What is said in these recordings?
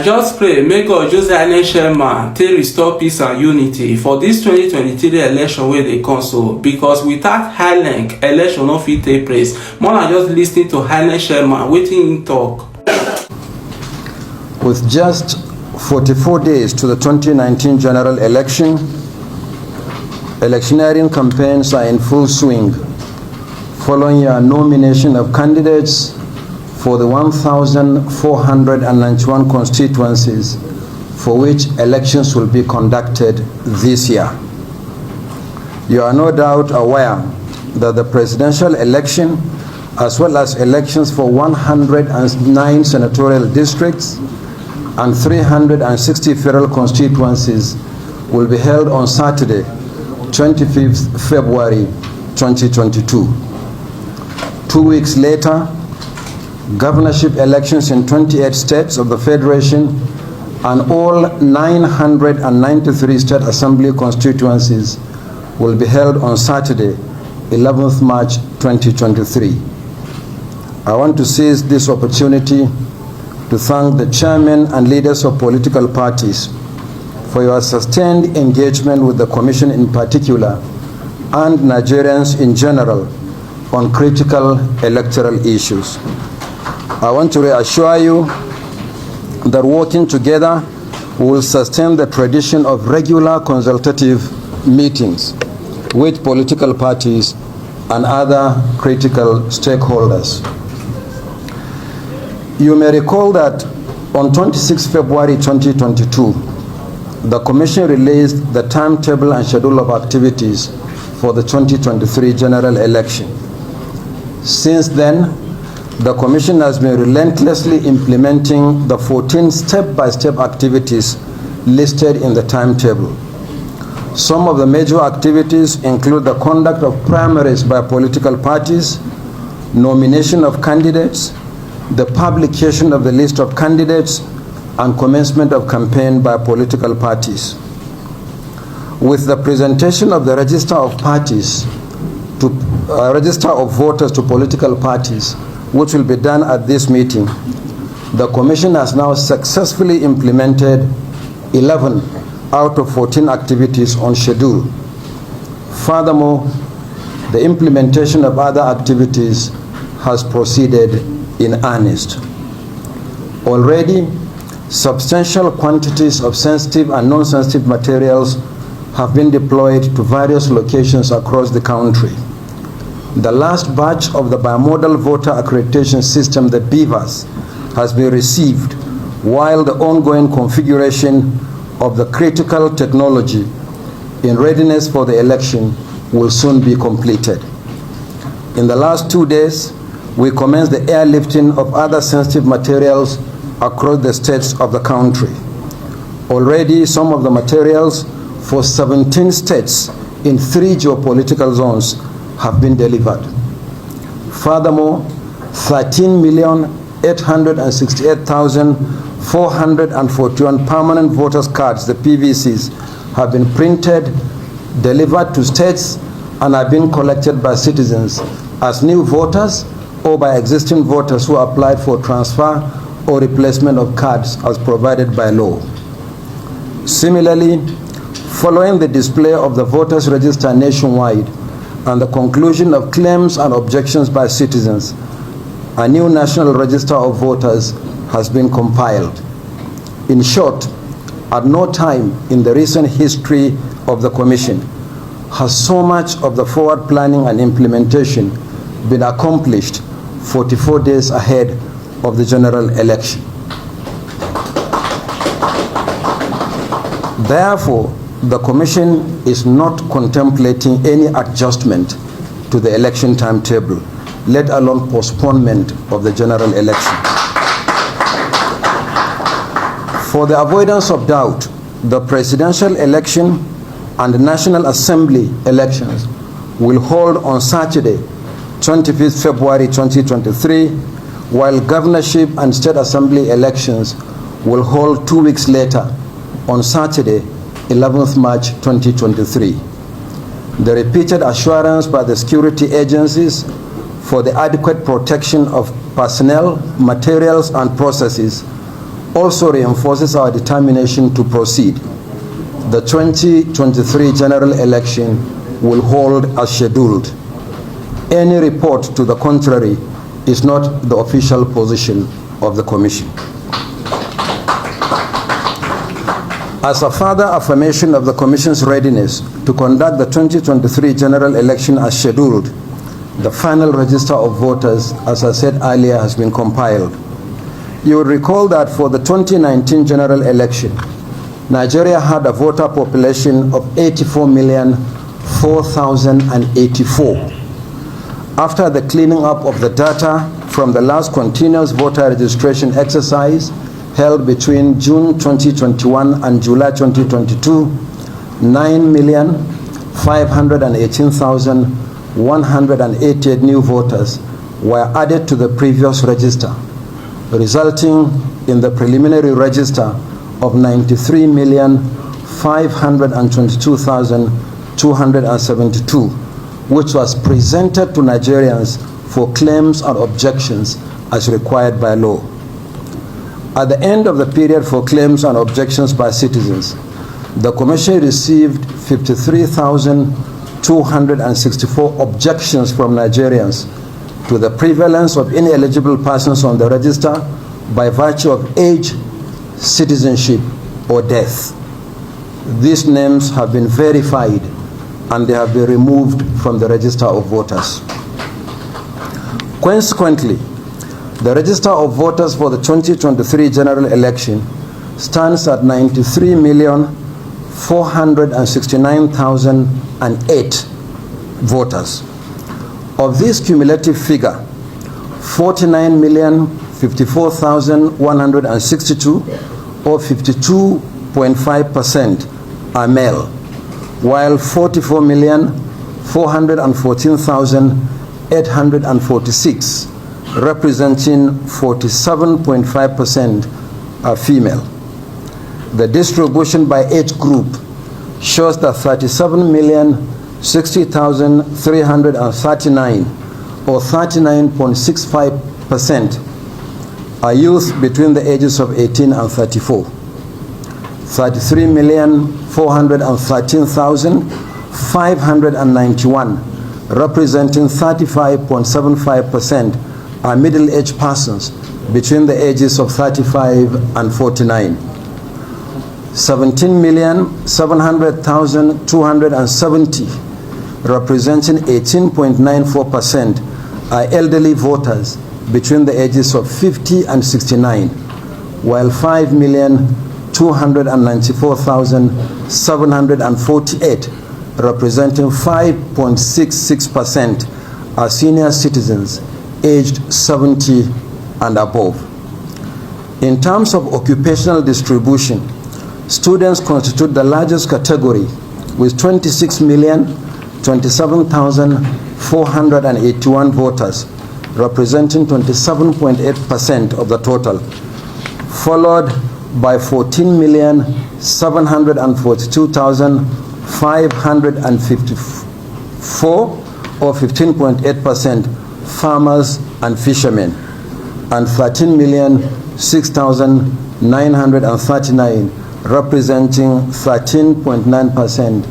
just pray make God use any chairman to restore peace and unity for this 2023 election wey dey come so, because without INEC election no fit take place. More than just listening to INEC chairman wetin him talk. With just 44 days to the 2019 general election, electioneering campaigns are in full swing following your nomination of candidates for the 1,491 constituencies for which elections will be conducted this year. You are no doubt aware that the presidential election, as well as elections for 109 senatorial districts and 360 federal constituencies, will be held on Saturday, 25th February 2022. 2 weeks later, governorship elections in 28 states of the Federation and all 993 state assembly constituencies will be held on Saturday, 11th March 2023. I want to seize this opportunity to thank the chairmen and leaders of political parties for your sustained engagement with the Commission in particular and Nigerians in general on critical electoral issues. I want to reassure you that working together we will sustain the tradition of regular consultative meetings with political parties and other critical stakeholders. You may recall that on 26 February 2022, the Commission released the timetable and schedule of activities for the 2023 general election. Since then, the Commission has been relentlessly implementing the 14 step-by-step activities listed in the timetable. Some of the major activities include the conduct of primaries by political parties, nomination of candidates, the publication of the list of candidates, and commencement of campaign by political parties. With the presentation of the register of parties to register of voters to political parties, which will be done at this meeting, the Commission has now successfully implemented 11 out of 14 activities on schedule. Furthermore, the implementation of other activities has proceeded in earnest. Already, substantial quantities of sensitive and non-sensitive materials have been deployed to various locations across the country. The last batch of the bimodal voter accreditation system, the BVAS, has been received, while the ongoing configuration of the critical technology in readiness for the election will soon be completed. In the last 2 days, we commenced the airlifting of other sensitive materials across the states of the country. Already, some of the materials for 17 states in 3 geopolitical zones have been delivered. Furthermore, 13,868,441 permanent voters cards, the PVCs, have been printed, delivered to states, and have been collected by citizens as new voters or by existing voters who applied for transfer or replacement of cards as provided by law. Similarly, following the display of the voters register nationwide and the conclusion of claims and objections by citizens, a new national register of voters has been compiled. In short, at no time in the recent history of the Commission has so much of the forward planning and implementation been accomplished 44 days ahead of the general election. Therefore, the Commission is not contemplating any adjustment to the election timetable, let alone postponement of the general election. For the avoidance of doubt, the presidential election and the National Assembly elections will hold on Saturday, 25th February 2023, while governorship and state assembly elections will hold 2 weeks later on Saturday, 11th March 2023. The repeated assurance by the security agencies for the adequate protection of personnel, materials, and processes also reinforces our determination to proceed. The 2023 general election will hold as scheduled. Any report to the contrary is not the official position of the Commission. As a further affirmation of the Commission's readiness to conduct the 2023 general election as scheduled, the final register of voters, as I said earlier, has been compiled. You will recall that for the 2019 general election, Nigeria had a voter population of 84,004,084. After the cleaning up of the data from the last continuous voter registration exercise held between June 2021 and July 2022, 9,518,188 new voters were added to the previous register, resulting in the preliminary register of 93,522,272, which was presented to Nigerians for claims and objections as required by law. At the end of the period for claims and objections by citizens, the Commission received 53,264 objections from Nigerians to the prevalence of ineligible persons on the register by virtue of age, citizenship, or death. These names have been verified and they have been removed from the register of voters. Consequently, the register of voters for the 2023 general election stands at 93,469,008 voters. Of this cumulative figure, 49,054,162, or 52.5%, are male, while 44,414,846, representing 47.5%, are female. The distribution by age group shows that 37,060,339, or 39.65%, are youth between the ages of 18 and 34. 33,413,591, representing 35.75%, are middle-aged persons between the ages of 35 and 49. 17,700,270, representing 18.94%, are elderly voters between the ages of 50 and 69, while 5,294,748, representing 5.66%, are senior citizens aged 70 and above. In terms of occupational distribution, students constitute the largest category with 26,027,481 voters, representing 27.8% of the total, followed by 14,742,554, or 15.8%, farmers and fishermen, and 13,006,939, representing 13.9%,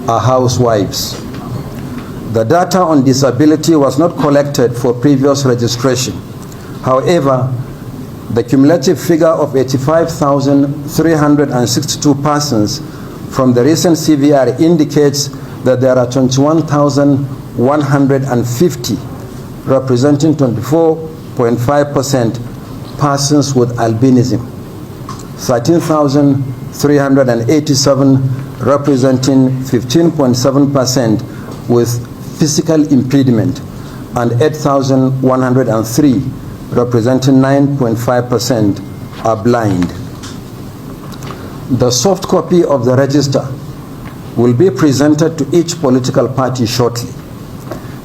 are housewives. The data on disability was not collected for previous registration. However, the cumulative figure of 85,362 persons from the recent CVR indicates that there are 21,150, representing 24.5%, persons with albinism, 13,387, representing 15.7%, with physical impediment, and 8,103, representing 9.5%, are blind. The soft copy of the register will be presented to each political party shortly.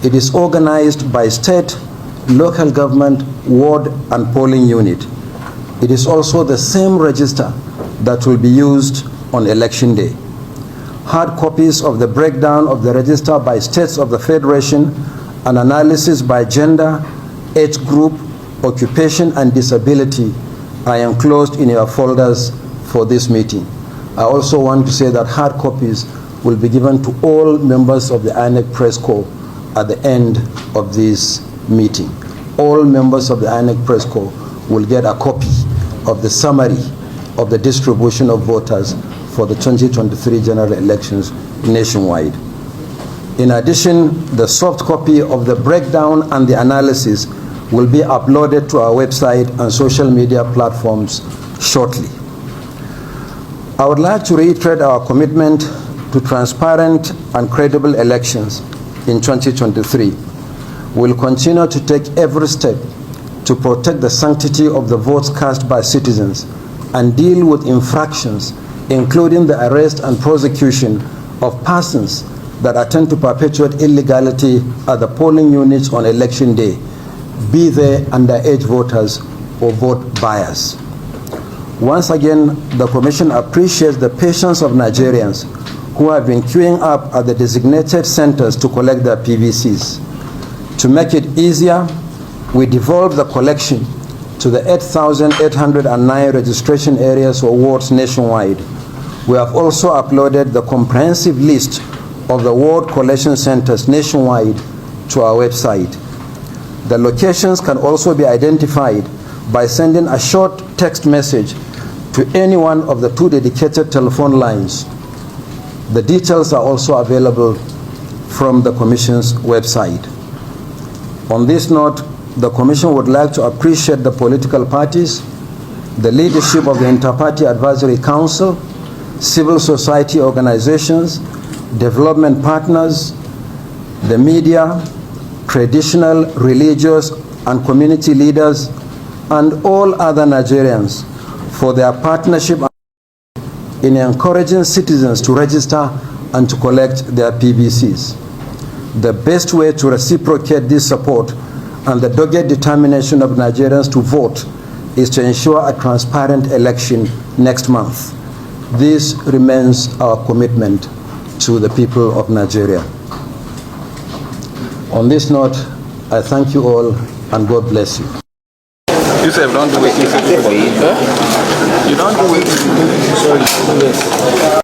It is organized by state, local government, ward, and polling unit. It is also the same register that will be used on election day. Hard copies of the breakdown of the register by states of the Federation and analysis by gender, age group, occupation, and disability are enclosed in your folders for this meeting. I also want to say that hard copies will be given to all members of the INEC Press Corps at the end of this meeting. All members of the INEC Press Corps will get a copy of the summary of the distribution of voters for the 2023 general elections nationwide. In addition, the soft copy of the breakdown and the analysis will be uploaded to our website and social media platforms shortly. I would like to reiterate our commitment to transparent and credible elections in 2023. We'll continue to take every step to protect the sanctity of the votes cast by citizens and deal with infractions, including the arrest and prosecution of persons that attempt to perpetuate illegality at the polling units on election day, be they underage voters or vote buyers. Once again, the Commission appreciates the patience of Nigerians who have been queuing up at the designated centers to collect their PVCs. To make it easier, we devolved the collection to the 8,809 registration areas or wards nationwide. We have also uploaded the comprehensive list of the ward collection centers nationwide to our website. The locations can also be identified by sending a short text message to any one of the 2 dedicated telephone lines. The details are also available from the Commission's website. On this note, the Commission would like to appreciate the political parties, the leadership of the Inter-Party Advisory Council, civil society organizations, development partners, the media, traditional, religious, and community leaders, and all other Nigerians for their partnership in encouraging citizens to register and to collect their PVCs. The best way to reciprocate this support and the dogged determination of Nigerians to vote is to ensure a transparent election next month. This remains our commitment to the people of Nigeria. On this note, I thank you all and God bless you. You say don't do it. You don't do it. Sorry.